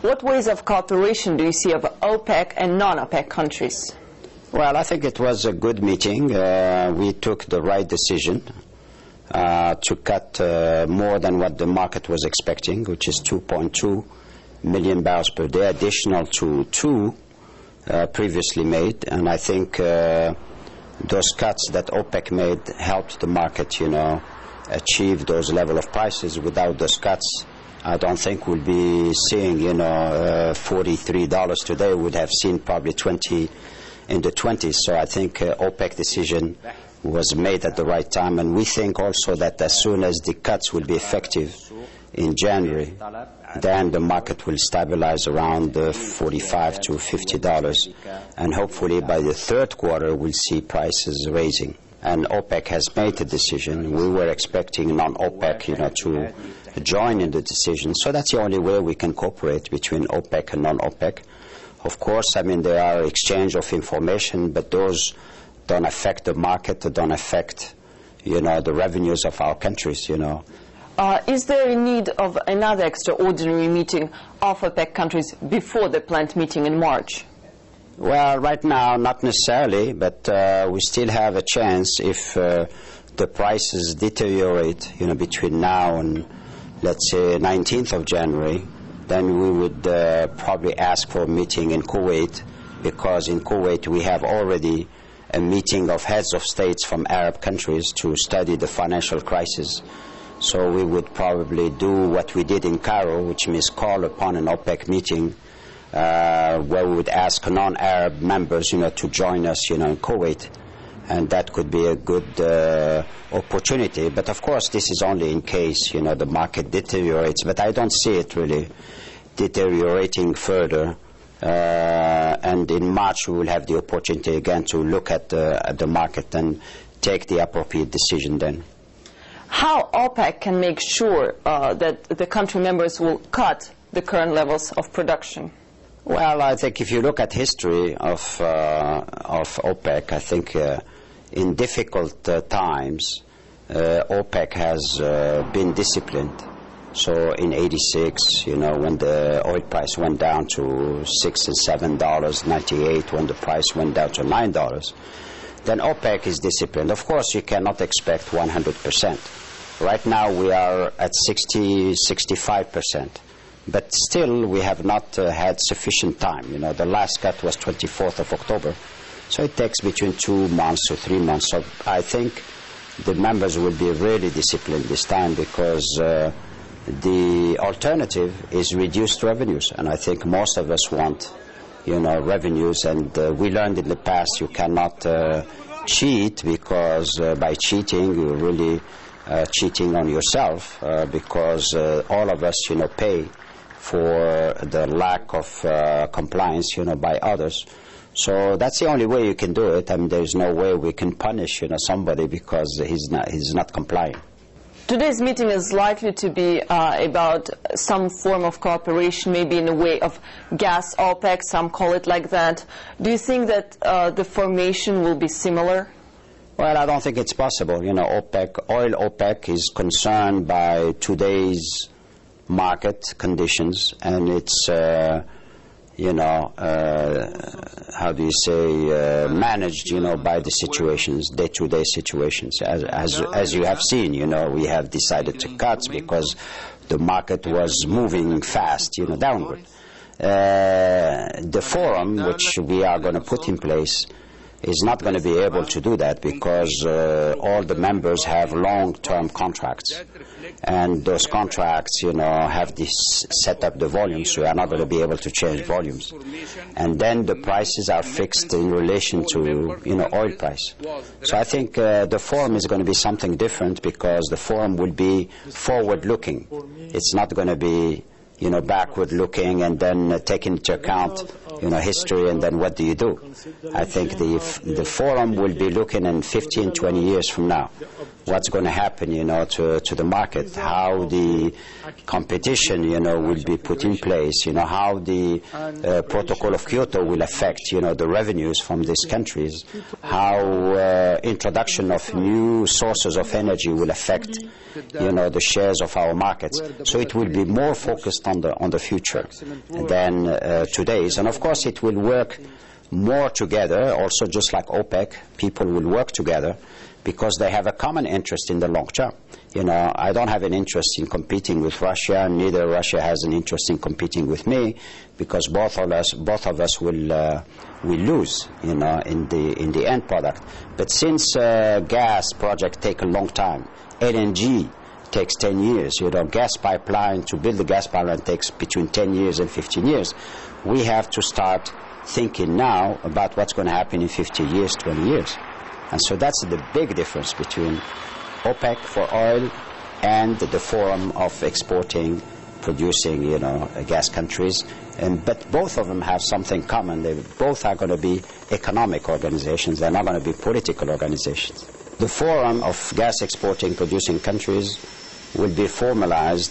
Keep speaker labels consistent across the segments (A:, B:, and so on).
A: What ways of cooperation do you see of OPEC and non-OPEC countries?
B: Well, I think it was a good meeting. We took the right decision to cut more than what the market was expecting, which is 2.2 million barrels per day, additional to 2 previously made. And I think those cuts that OPEC made helped the market, achieve those level of prices. Without those cuts, I don't think we'll be seeing, $43 today. We would have seen probably 20 in the 20s. So I think OPEC decision was made at the right time, and we think also that as soon as the cuts will be effective in January, then the market will stabilize around $45 to $50, and hopefully by the third quarter we'll see prices raising. And OPEC has made a decision. We were expecting non-OPEC, to join in the decision. So that's the only way we can cooperate between OPEC and non-OPEC. Of course, there are exchange of information, but those don't affect the market, don't affect, the revenues of our countries,
A: Is there a need of another extraordinary meeting of OPEC countries before the planned meeting in March?
B: Well, right now, not necessarily, but we still have a chance if the prices deteriorate, between now and, let's say, 19th of January, then we would probably ask for a meeting in Kuwait, because in Kuwait we have already a meeting of heads of states from Arab countries to study the financial crisis. So we would probably do what we did in Cairo, which means call upon an OPEC meeting where we would ask non-Arab members, to join us, in Kuwait. And that could be a good opportunity. But of course, this is only in case, the market deteriorates. But I don't see it really deteriorating further. And in March we will have the opportunity again to look at the market and take the appropriate decision then.
A: How OPEC can make sure that the country members will cut the current levels of production?
B: Well, I think if you look at history of OPEC, I think in difficult times OPEC has been disciplined. So in '86, when the oil price went down to $6 and $7, '98 when the price went down to $9, then OPEC is disciplined. Of course, you cannot expect 100%. Right now we are at 65%, but still we have not had sufficient time. The last cut was 24th of October, so it takes between 2 months to 3 months. So I think the members will be really disciplined this time, because the alternative is reduced revenues, and I think most of us want, revenues. And we learned in the past you cannot cheat, because by cheating you're really cheating on yourself, because all of us, pay for the lack of compliance, by others. So that's the only way you can do it. There's no way we can punish, somebody because he's not complying.
A: Today's meeting is likely to be about some form of cooperation, maybe in the way of gas OPEC, some call it like that. Do you think that the formation will be similar?
B: Well, I don't think it's possible. Oil OPEC is concerned by today's market conditions, and it's, how do you say, managed, by the situations, day-to-day situations. As you have seen, we have decided to cut because the market was moving fast, downward. The forum, which we are going to put in place, is not going to be able to do that, because all the members have long-term contracts, and those contracts, have this set up the volumes, so we are not going to be able to change volumes. And then the prices are fixed in relation to, oil price. So I think the forum is going to be something different, because the forum will be forward-looking. It's not going to be, backward-looking and then take into account, history, and then what do you do? I think the forum will be looking in 15, 20 years from now. What's going to happen, to the market, how the competition, will be put in place, how the Protocol of Kyoto will affect, the revenues from these countries, how introduction of new sources of energy will affect, the shares of our markets. So it will be more focused on the future than today's. And of course it will work more together, also just like OPEC, people will work together because they have a common interest in the long term. I don't have an interest in competing with Russia, neither Russia has an interest in competing with me, because both of us will lose, in the end product. But since gas projects take a long time, LNG takes 10 years, gas pipeline, to build a gas pipeline takes between 10 years and 15 years. We have to start thinking now about what's going to happen in 50 years, 20 years. And so that's the big difference between OPEC for oil and the forum of exporting, producing, gas countries. But both of them have something common. They both are going to be economic organizations. They're not going to be political organizations. The forum of gas exporting, producing countries will be formalized,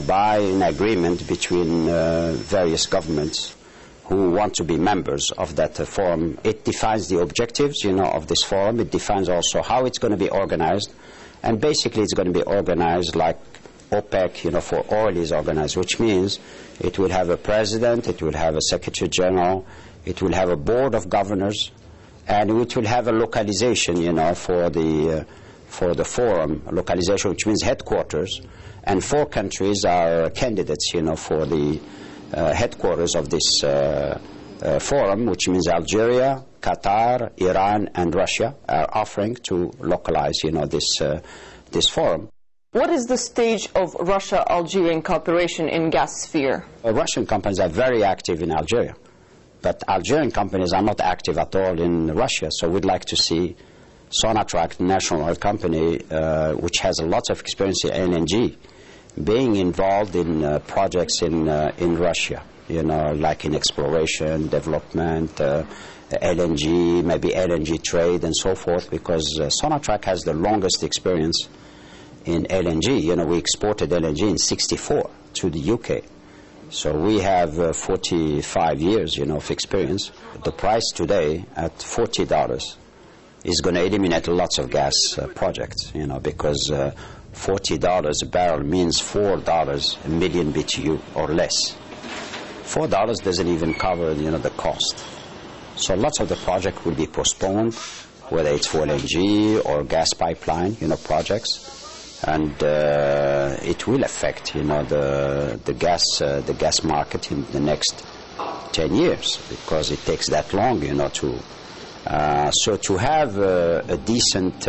B: by an agreement between various governments who want to be members of that forum. It defines the objectives, of this forum. It defines also how it's going to be organized. And basically it's going to be organized like OPEC, for oil is organized, which means it will have a president, it will have a secretary general, it will have a board of governors, and it will have a localization, for the forum, localization, which means headquarters. And 4 countries are candidates, for the headquarters of this forum, which means Algeria, Qatar, Iran, and Russia are offering to localize, this forum.
A: What is the stage of Russia Algerian cooperation in gas sphere?
B: Russian companies are very active in Algeria, but Algerian companies are not active at all in Russia. So we'd like to see Sonatrach, the national oil company, which has a lot of experience in LNG, being involved in projects in Russia, like in exploration, development, LNG, maybe LNG trade and so forth, because Sonatrach has the longest experience in LNG. We exported LNG in '64 to the UK. So we have 45 years, of experience. The price today at $40 is going to eliminate lots of gas projects, because $40 a barrel means $4 a million BTU or less. $4 doesn't even cover, the cost. So lots of the project will be postponed, whether it's for LNG or gas pipeline, projects, and it will affect, the gas market in the next 10 years, because it takes that long, so to have a decent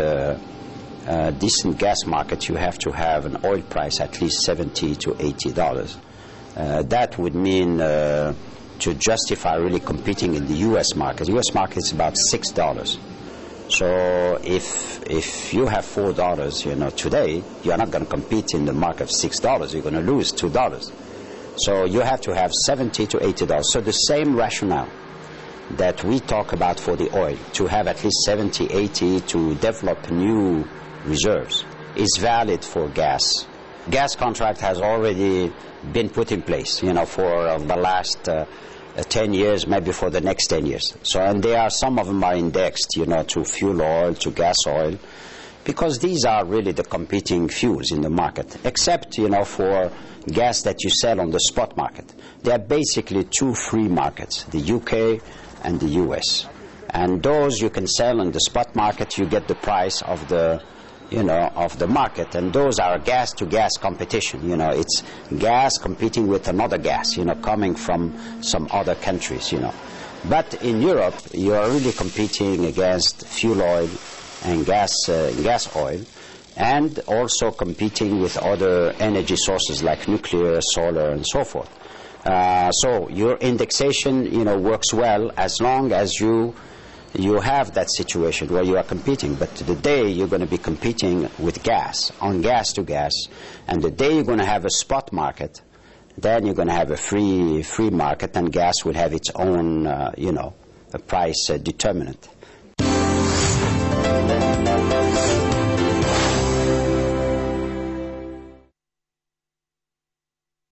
B: gas market, you have to have an oil price at least $70 to $80. That would mean to justify really competing in the U.S. market. The U.S. market is about $6. So if you have $4, today, you're not going to compete in the market of $6. You're going to lose $2. So you have to have $70 to $80. So the same rationale that we talk about for the oil, to have at least 70, 80 to develop new reserves, is valid for gas. Gas contract has already been put in place, for the last 10 years, maybe for the next 10 years. So, and some of them are indexed, to fuel oil, to gas oil, because these are really the competing fuels in the market, except, for gas that you sell on the spot market. There are basically 2 free markets, the UK and the US. And those you can sell on the spot market, you get the price of the market, and those are gas-to-gas competition. It's gas competing with another gas, coming from some other countries, But in Europe, you are really competing against fuel oil and gas oil, and also competing with other energy sources like nuclear, solar, and so forth. So your indexation, works well as long as you have that situation where you are competing. But the day you're going to be competing with gas, on gas to gas, and the day you're going to have a spot market, then you're going to have a free market, and gas will have its own, you know, a price determinant.